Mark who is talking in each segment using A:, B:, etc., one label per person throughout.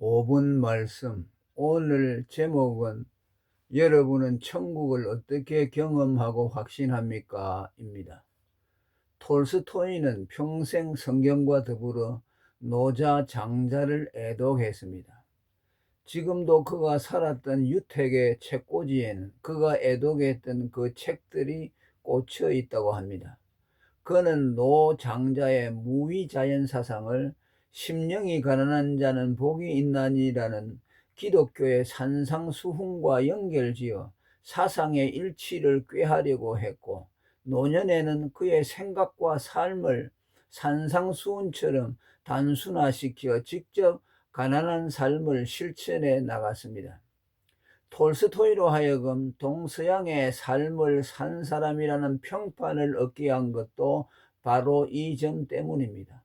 A: 5분 말씀. 오늘 제목은 여러분은 천국을 어떻게 경험하고 확신합니까? 입니다. 톨스토이는 평생 성경과 더불어 노자, 장자를 애독했습니다. 지금도 그가 살았던 유택의 책꽂이에는 그가 애독했던 그 책들이 꽂혀 있다고 합니다. 그는 노장자의 무위자연 사상을 심령이 가난한 자는 복이 있나니라는 기독교의 산상수훈과 연결지어 사상의 일치를 꾀하려고 했고, 노년에는 그의 생각과 삶을 산상수훈처럼 단순화시켜 직접 가난한 삶을 실천해 나갔습니다. 톨스토이로 하여금 동서양의 삶을 산 사람이라는 평판을 얻게 한 것도 바로 이 점 때문입니다.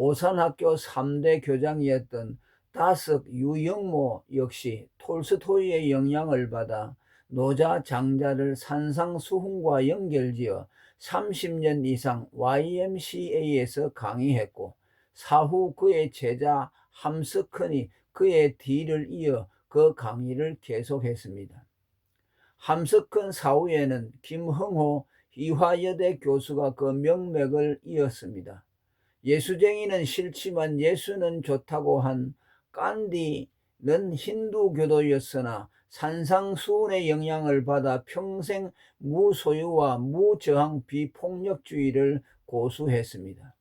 A: 오산학교 3대 교장이었던 다석 유영모 역시 톨스토이의 영향을 받아 노자 장자를 산상수훈과 연결지어 30년 이상 YMCA에서 강의했고, 사후 그의 제자 함스컨이 그의 뒤를 이어 그 강의를 계속했습니다. 함석헌 사후에는 김흥호 이화여대 교수가 그 명맥을 이었습니다. 예수쟁이는 싫지만 예수는 좋다고 한 깐디는 힌두교도였으나 산상수훈의 영향을 받아 평생 무소유와 무저항 비폭력주의를 고수했습니다.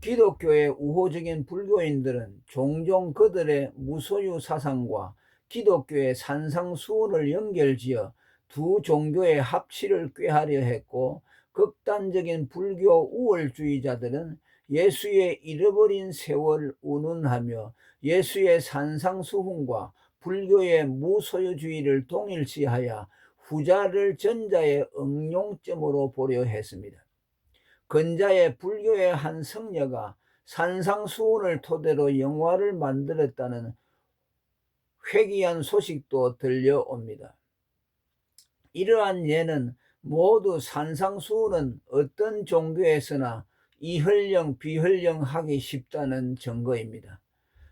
A: 기독교의 우호적인 불교인들은 종종 그들의 무소유 사상과 기독교의 산상수훈을 연결지어 두 종교의 합치를 꾀하려 했고, 극단적인 불교 우월주의자들은 예수의 잃어버린 세월 운운하며 예수의 산상수훈과 불교의 무소유주의를 동일시하여 후자를 전자의 응용점으로 보려 했습니다. 근자의 불교의 한 성녀가 산상수훈을 토대로 영화를 만들었다는 회귀한 소식도 들려옵니다. 이러한 예는 모두 산상수훈은 어떤 종교에서나 이헐령 비헐령하기 쉽다는 증거입니다.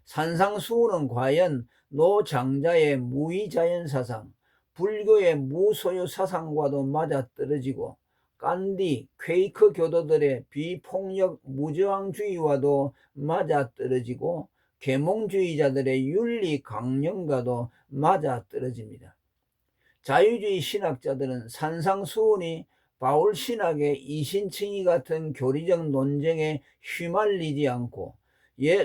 A: 산상수훈은 과연 노장자의 무위자연사상, 불교의 무소유 사상과도 맞아떨어지고 깐디, 퀘이크 교도들의 비폭력 무저항주의와도 맞아떨어지고 계몽주의자들의 윤리 강령과도 맞아떨어집니다. 자유주의 신학자들은 산상수훈이 바울 신학의 이신칭의 같은 교리적 논쟁에 휘말리지 않고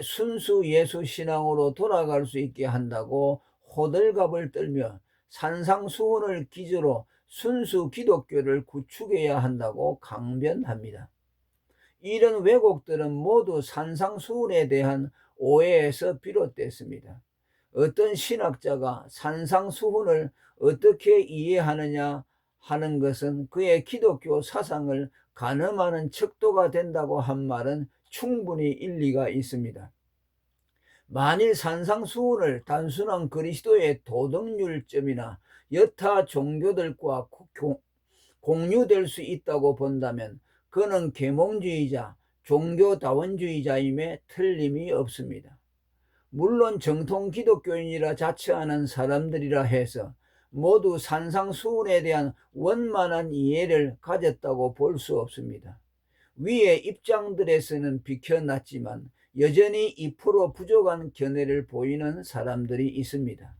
A: 순수 예수 신앙으로 돌아갈 수 있게 한다고 호들갑을 떨며 산상수훈을 기조로 순수 기독교를 구축해야 한다고 강변합니다. 이런 왜곡들은 모두 산상수훈에 대한 오해에서 비롯됐습니다. 어떤 신학자가 산상수훈을 어떻게 이해하느냐 하는 것은 그의 기독교 사상을 가늠하는 척도가 된다고 한 말은 충분히 일리가 있습니다. 만일 산상수훈을 단순한 그리스도의 도덕률점이나 여타 종교들과 공유될 수 있다고 본다면 그는 계몽주의자, 종교다원주의자임에 틀림이 없습니다. 물론 정통 기독교인이라 자처하는 사람들이라 해서 모두 산상수훈에 대한 원만한 이해를 가졌다고 볼 수 없습니다. 위의 입장들에서는 비켜났지만 여전히 2% 부족한 견해를 보이는 사람들이 있습니다.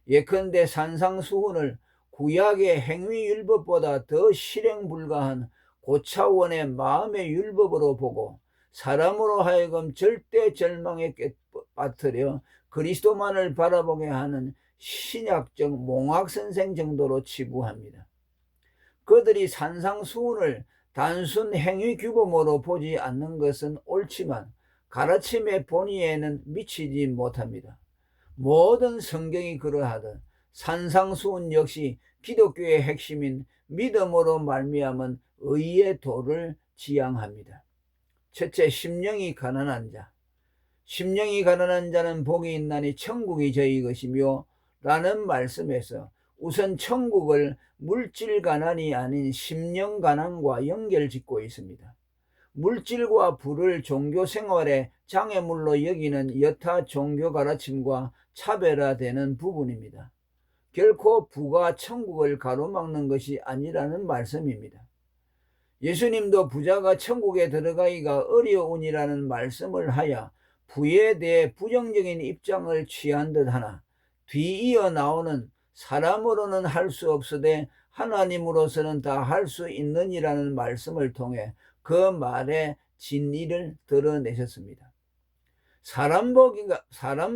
A: 예컨대 산상수훈을 구약의 행위율법보다 더 실행 불가한 고차원의 마음의 율법으로 보고 사람으로 하여금 절대 절망에 빠뜨려 그리스도만을 바라보게 하는 신약적 몽학선생 정도로 치부합니다. 그들이 산상수훈을 단순 행위규범으로 보지 않는 것은 옳지만 가르침의 본의에는 미치지 못합니다. 모든 성경이 그러하듯 산상수훈 역시 기독교의 핵심인 믿음으로 말미암은 의의 도를 지향합니다. 첫째, 심령이 가난한 자. 심령이 가난한 자는 복이 있나니 천국이 저희 것이며 라는 말씀에서 우선 천국을 물질 가난이 아닌 심령 가난과 연결짓고 있습니다. 물질과 부를 종교 생활의 장애물로 여기는 여타 종교 가르침과 차별화되는 부분입니다. 결코 부가 천국을 가로막는 것이 아니라는 말씀입니다. 예수님도 부자가 천국에 들어가기가 어려우니라는 말씀을 하여 부에 대해 부정적인 입장을 취한 듯하나 뒤이어 나오는 사람으로는 할 수 없으되 하나님으로서는 다 할 수 있느니라는 말씀을 통해 그 말의 진리를 드러내셨습니다. 사람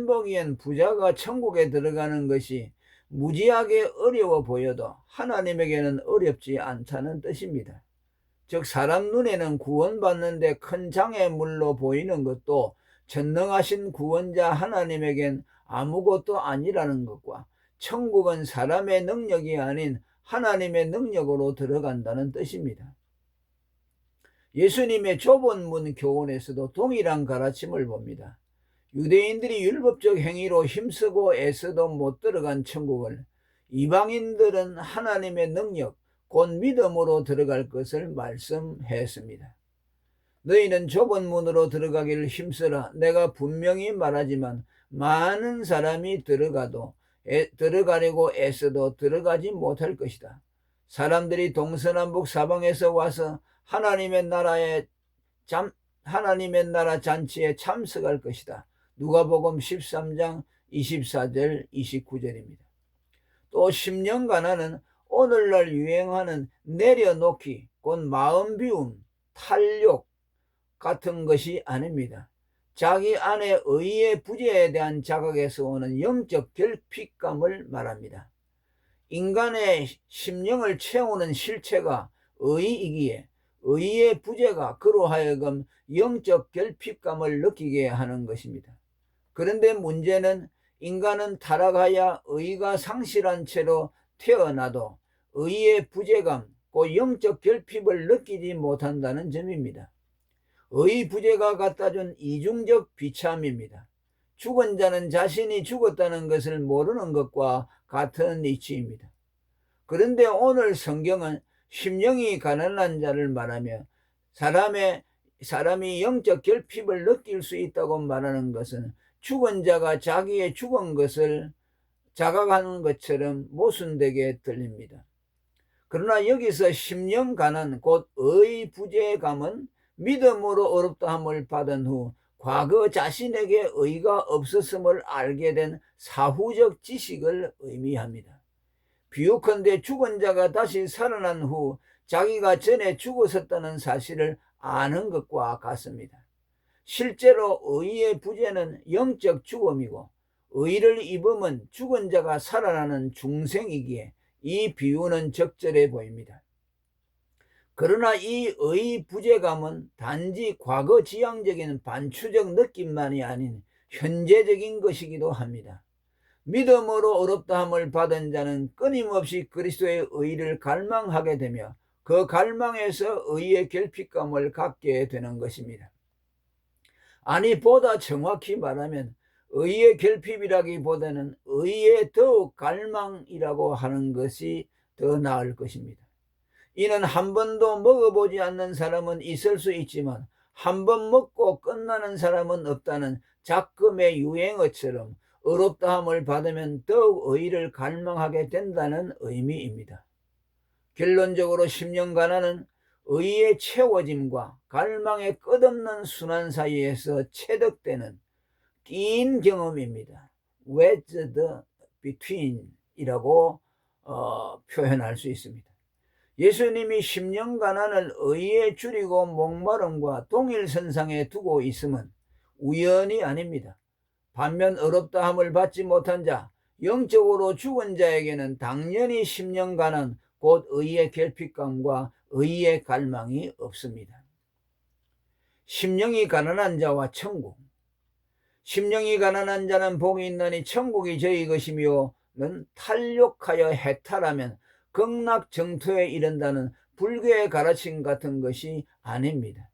A: 보기엔 부자가 천국에 들어가는 것이 무지하게 어려워 보여도 하나님에게는 어렵지 않다는 뜻입니다. 즉 사람 눈에는 구원받는데 큰 장애물로 보이는 것도 전능하신 구원자 하나님에겐 아무것도 아니라는 것과 천국은 사람의 능력이 아닌 하나님의 능력으로 들어간다는 뜻입니다. 예수님의 좁은 문 교훈에서도 동일한 가르침을 봅니다. 유대인들이 율법적 행위로 힘쓰고 애써도 못 들어간 천국을 이방인들은 하나님의 능력, 곧 믿음으로 들어갈 것을 말씀했습니다. 너희는 좁은 문으로 들어가기를 힘쓰라. 내가 분명히 말하지만 많은 사람이 들어가려고 애써도 들어가지 못할 것이다. 사람들이 동서남북 사방에서 와서 하나님의 나라 잔치에 참석할 것이다. 누가복음 13장 24절 29절입니다. 또 심령 가난은 오늘날 유행하는 내려놓기, 곧 마음 비움, 탈욕 같은 것이 아닙니다. 자기 안에 의의 부재에 대한 자각에서 오는 영적 결핍감을 말합니다. 인간의 심령을 채우는 실체가 의이기에 의의 부재가 그로 하여금 영적 결핍감을 느끼게 하는 것입니다. 그런데 문제는 인간은 타락하여 의가 상실한 채로 태어나도 의의 부재감, 곧 영적 결핍을 느끼지 못한다는 점입니다. 의 부재가 갖다준 이중적 비참입니다. 죽은 자는 자신이 죽었다는 것을 모르는 것과 같은 이치입니다. 그런데 오늘 성경은 심령이 가난한 자를 말하며 사람이 영적 결핍을 느낄 수 있다고 말하는 것은 죽은 자가 자기의 죽은 것을 자각하는 것처럼 모순되게 들립니다. 그러나 여기서 심령 가난, 곧 의부재감은 믿음으로 어렵다함을 받은 후 과거 자신에게 의가 없었음을 알게 된 사후적 지식을 의미합니다. 비유컨대 죽은 자가 다시 살아난 후 자기가 전에 죽었었다는 사실을 아는 것과 같습니다. 실제로 의의 부재는 영적 죽음이고 의를 입으면 죽은 자가 살아나는 중생이기에 이 비유는 적절해 보입니다. 그러나 이 의 부재감은 단지 과거 지향적인 반추적 느낌만이 아닌 현재적인 것이기도 합니다. 믿음으로 어렵다함을 받은 자는 끊임없이 그리스도의 의를 갈망하게 되며 그 갈망에서 의의 결핍감을 갖게 되는 것입니다. 아니 보다 정확히 말하면 의의 결핍이라기보다는 의의 더욱 갈망이라고 하는 것이 더 나을 것입니다. 이는 한 번도 먹어보지 않는 사람은 있을 수 있지만 한 번 먹고 끝나는 사람은 없다는 작금의 유행어처럼 어렵다함을 받으면 더욱 의를 갈망하게 된다는 의미입니다. 결론적으로 심령 가난은 의의 채워짐과 갈망의 끝없는 순환 사이에서 체득되는 낀 경험입니다. wedged between 이라고 표현할 수 있습니다. 예수님이 심령 가난을 의에 줄이고 목마름과 동일선상에 두고 있음은 우연이 아닙니다. 반면 어렵다함을 받지 못한 자, 영적으로 죽은 자에게는 당연히 심령 가난, 곧 의의 결핍감과 의의 갈망이 없습니다. 심령이 가난한 자와 천국. 심령이 가난한 자는 복이 있나니 천국이 저희 것이며는 탈욕하여 해탈하면 극락정토에 이른다는 불교의 가르침 같은 것이 아닙니다.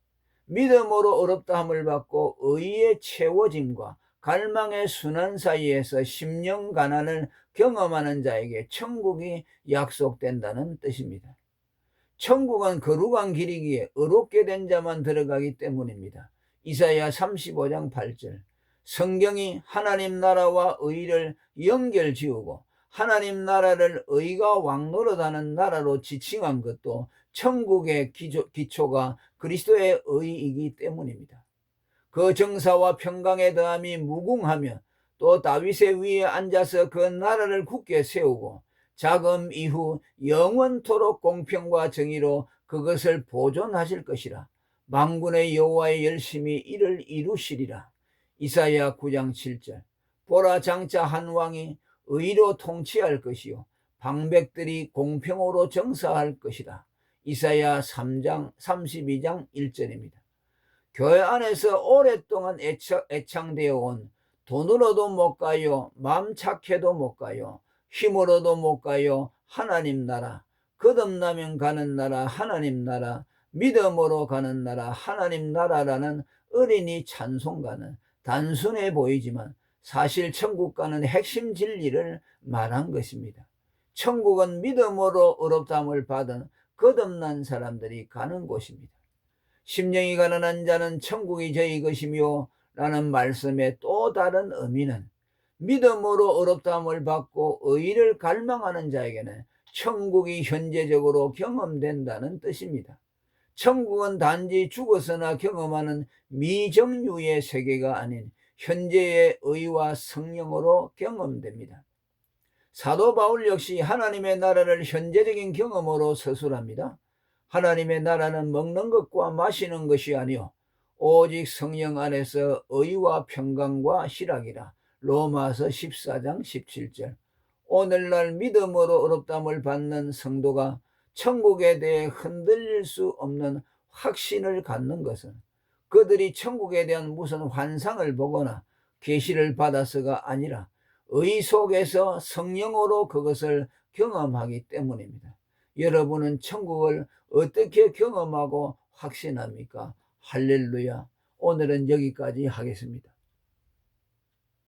A: 믿음으로 어렵다함을 받고 의의 채워짐과 갈망의 순환 사이에서 심령 가난을 경험하는 자에게 천국이 약속된다는 뜻입니다. 천국은 거룩한 길이기에 의롭게 된 자만 들어가기 때문입니다. 이사야 35장 8절. 성경이 하나님 나라와 의를 연결지우고 하나님 나라를 의가 왕노릇하는 나라로 지칭한 것도 천국의 기초가 그리스도의 의이기 때문입니다. 그 정사와 평강의 더함이 무궁하며 또 다윗의 위에 앉아서 그 나라를 굳게 세우고 자금 이후 영원토록 공평과 정의로 그것을 보존하실 것이라. 만군의 여호와의 열심히 이를 이루시리라. 이사야 9장 7절. 보라, 장차 한 왕이 의로 통치할 것이요 방백들이 공평으로 정사할 것이다. 이사야 32장 1절입니다. 교회 안에서 오랫동안 애창되어 온 돈으로도 못 가요, 마음 착해도 못 가요, 힘으로도 못 가요 하나님 나라, 거듭나면 가는 나라 하나님 나라, 믿음으로 가는 나라 하나님 나라라는 어린이 찬송가는 단순해 보이지만 사실 천국 가는 핵심 진리를 말한 것입니다. 천국은 믿음으로 의롭다함을 받은 거듭난 사람들이 가는 곳입니다. 심령이 가난한 자는 천국이 저희 것이며 라는 말씀의 또 다른 의미는 믿음으로 의롭다함을 받고 의를 갈망하는 자에게는 천국이 현재적으로 경험된다는 뜻입니다. 천국은 단지 죽어서나 경험하는 미정유의 세계가 아닌 현재의 의와 성령으로 경험됩니다. 사도 바울 역시 하나님의 나라를 현재적인 경험으로 서술합니다. 하나님의 나라는 먹는 것과 마시는 것이 아니요 오직 성령 안에서 의와 평강과 희락이라. 로마서 14장 17절. 오늘날 믿음으로 의롭다함을 받는 성도가 천국에 대해 흔들릴 수 없는 확신을 갖는 것은 그들이 천국에 대한 무슨 환상을 보거나 계시를 받아서가 아니라 의 속에서 성령으로 그것을 경험하기 때문입니다. 여러분은 천국을 어떻게 경험하고 확신합니까? 할렐루야. 오늘은 여기까지 하겠습니다.